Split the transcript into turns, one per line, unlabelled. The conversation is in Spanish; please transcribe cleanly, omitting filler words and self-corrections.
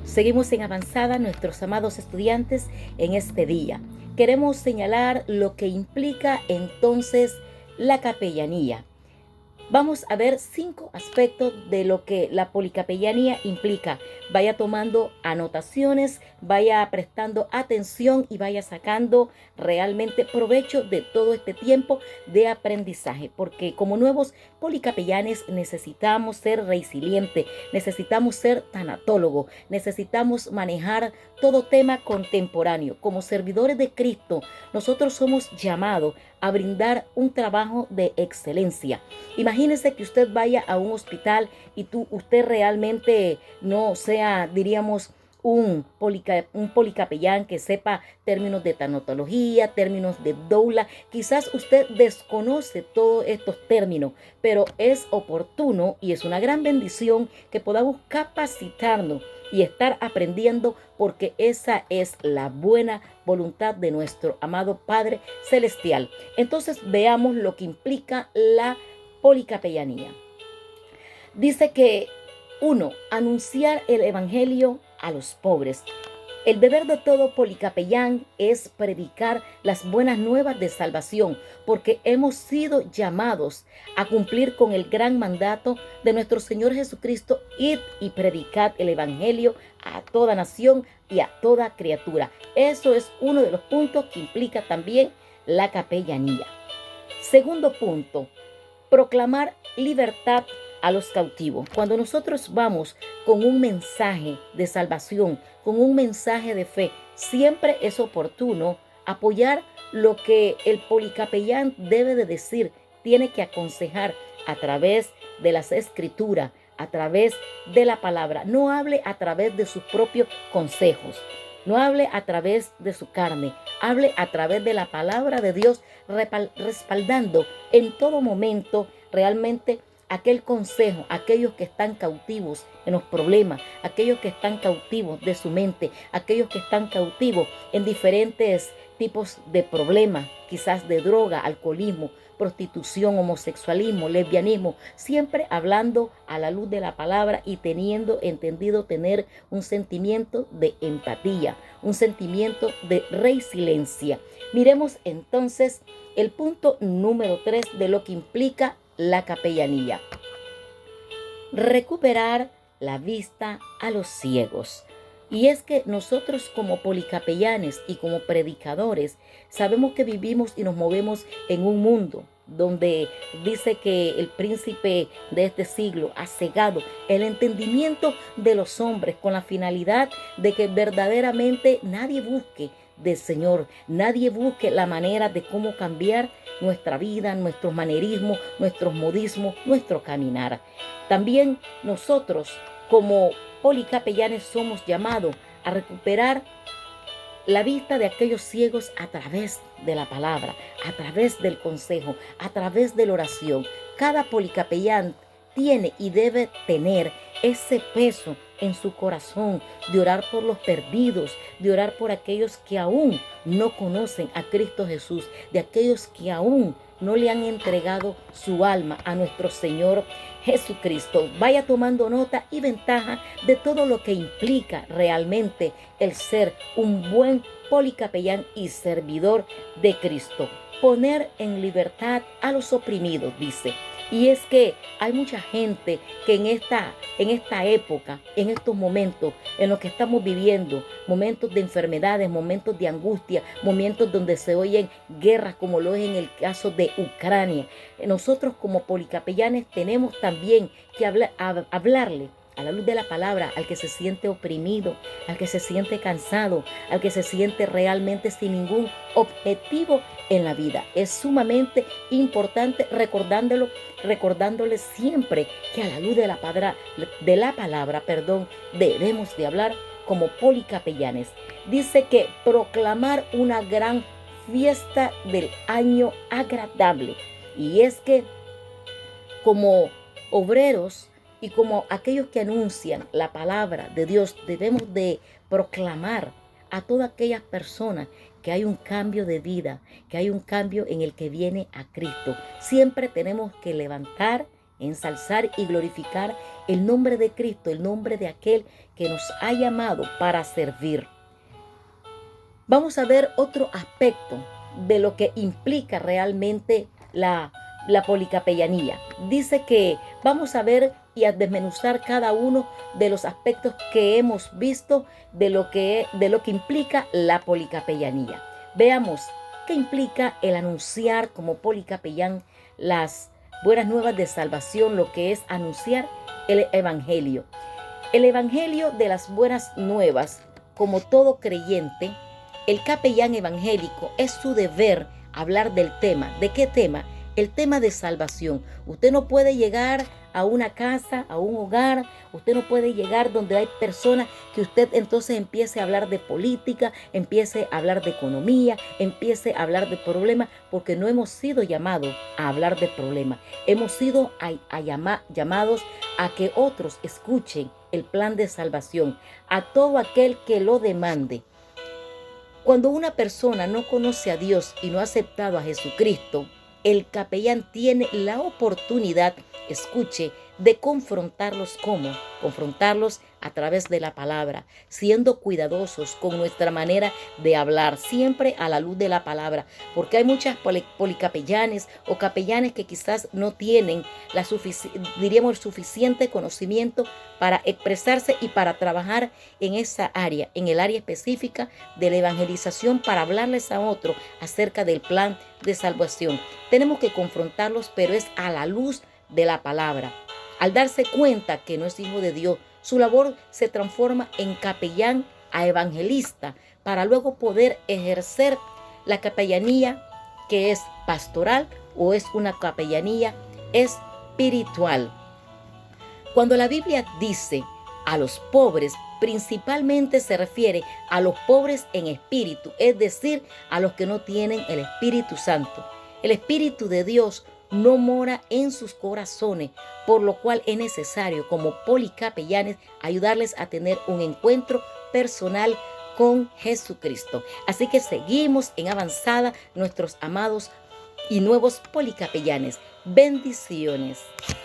Seguimos en avanzada, nuestros amados estudiantes, en este día. Queremos señalar lo que implica entonces la capellanía. Vamos a ver 5 aspectos de lo que la policapellanía implica. Vaya tomando anotaciones, vaya prestando atención y vaya sacando realmente provecho de todo este tiempo de aprendizaje. Porque como nuevos policapellanes necesitamos ser resilientes, necesitamos ser tanatólogos, necesitamos manejar todo tema contemporáneo. Como servidores de Cristo, nosotros somos llamados a brindar un trabajo de excelencia. Imagínese que usted vaya a un hospital y usted realmente no sea, diríamos, un policapellán que sepa términos de tanatología, términos de doula. Quizás usted desconoce todos estos términos, pero es oportuno y es una gran bendición que podamos capacitarnos y estar aprendiendo, porque esa es la buena voluntad de nuestro amado Padre Celestial. Entonces veamos lo que implica la policapellanía. Dice que 1. Anunciar el evangelio a los pobres. El deber de todo policapellán es predicar las buenas nuevas de salvación, porque hemos sido llamados a cumplir con el gran mandato de nuestro Señor Jesucristo: id y predicad el evangelio a toda nación y a toda criatura. Eso es uno de los puntos que implica también la capellanía. Segundo punto, proclamar libertad a los cautivos. Cuando nosotros vamos con un mensaje de salvación, con un mensaje de fe, siempre es oportuno apoyar lo que el policapellán debe de decir, tiene que aconsejar a través de las escrituras, a través de la palabra. No hable a través de sus propios consejos. No hable a través de su carne, hable a través de la palabra de Dios, respaldando en todo momento realmente aquel consejo, aquellos que están cautivos en los problemas, aquellos que están cautivos de su mente, aquellos que están cautivos en diferentes tipos de problemas, quizás de droga, alcoholismo, prostitución, homosexualismo, lesbianismo, siempre hablando a la luz de la palabra y teniendo entendido tener un sentimiento de empatía, un sentimiento de resiliencia. Miremos entonces el punto número 3 de lo que implica la capellanía. Recuperar la vista a los ciegos. Y es que nosotros como policapellanes y como predicadores sabemos que vivimos y nos movemos en un mundo donde dice que el príncipe de este siglo ha cegado el entendimiento de los hombres con la finalidad de que verdaderamente nadie busque del Señor, nadie busque la manera de cómo cambiar nuestra vida, nuestros manerismos, nuestros modismos, nuestro caminar. También nosotros como policapellanes somos llamados a recuperar la vista de aquellos ciegos a través de la palabra, a través del consejo, a través de la oración. Cada policapellán tiene y debe tener ese peso en su corazón de orar por los perdidos, de orar por aquellos que aún no conocen a Cristo Jesús, de aquellos que aún no le han entregado su alma a nuestro Señor Jesucristo. Vaya tomando nota y ventaja de todo lo que implica realmente el ser un buen policapellán y servidor de Cristo. Poner en libertad a los oprimidos, dice. Y es que hay mucha gente que en esta época, en estos momentos en los que estamos viviendo, momentos de enfermedades, momentos de angustia, momentos donde se oyen guerras como lo es en el caso de Ucrania, nosotros como policapellanes tenemos también que hablarle a la luz de la palabra al que se siente oprimido, al que se siente cansado, al que se siente realmente sin ningún objetivo en la vida. Es sumamente importante recordándole siempre que a la luz de la palabra, debemos de hablar como policapellanes. Dice que proclamar una gran fiesta del año agradable. Y es que como obreros y como aquellos que anuncian la palabra de Dios, debemos de proclamar a todas aquellas personas que hay un cambio de vida, que hay un cambio en el que viene a Cristo. Siempre tenemos que levantar ensalzar y glorificar el nombre de Cristo, el nombre de aquel que nos ha llamado para servir. Vamos a ver otro aspecto de lo que implica realmente la policapellanía. Dice que vamos a ver y a desmenuzar cada uno de los aspectos que hemos visto de lo que implica la policapellanía. Veamos qué implica el anunciar como policapellán las buenas nuevas de salvación, lo que es anunciar el evangelio. El evangelio de las buenas nuevas, como todo creyente, el capellán evangélico es su deber hablar del tema. ¿De qué tema? El tema de salvación. Usted no puede llegar a una casa, a un hogar, usted no puede llegar donde hay personas que usted entonces empiece a hablar de política, empiece a hablar de economía, empiece a hablar de problemas, porque no hemos sido llamados a hablar de problemas. Hemos sido llamados a que otros escuchen el plan de salvación, a todo aquel que lo demande. Cuando una persona no conoce a Dios y no ha aceptado a Jesucristo, el capellán tiene la oportunidad, escuche, de confrontarlos. ¿Cómo? Confrontarlos a través de la palabra, siendo cuidadosos con nuestra manera de hablar, siempre a la luz de la palabra, porque hay muchas policapellanes o capellanes que quizás no tienen el suficiente conocimiento para expresarse y para trabajar en esa área, en el área específica de la evangelización, para hablarles a otros acerca del plan de salvación. Tenemos que confrontarlos, pero es a la luz de la palabra. Al darse cuenta que no es hijo de Dios, su labor se transforma en capellán a evangelista, para luego poder ejercer la capellanía que es pastoral o es una capellanía espiritual. Cuando la Biblia dice a los pobres, principalmente se refiere a los pobres en espíritu, es decir, a los que no tienen el Espíritu Santo. El Espíritu de Dios no mora en sus corazones, por lo cual es necesario, como policapellanes, ayudarles a tener un encuentro personal con Jesucristo. Así que seguimos en avanzada, nuestros amados y nuevos policapellanes. Bendiciones.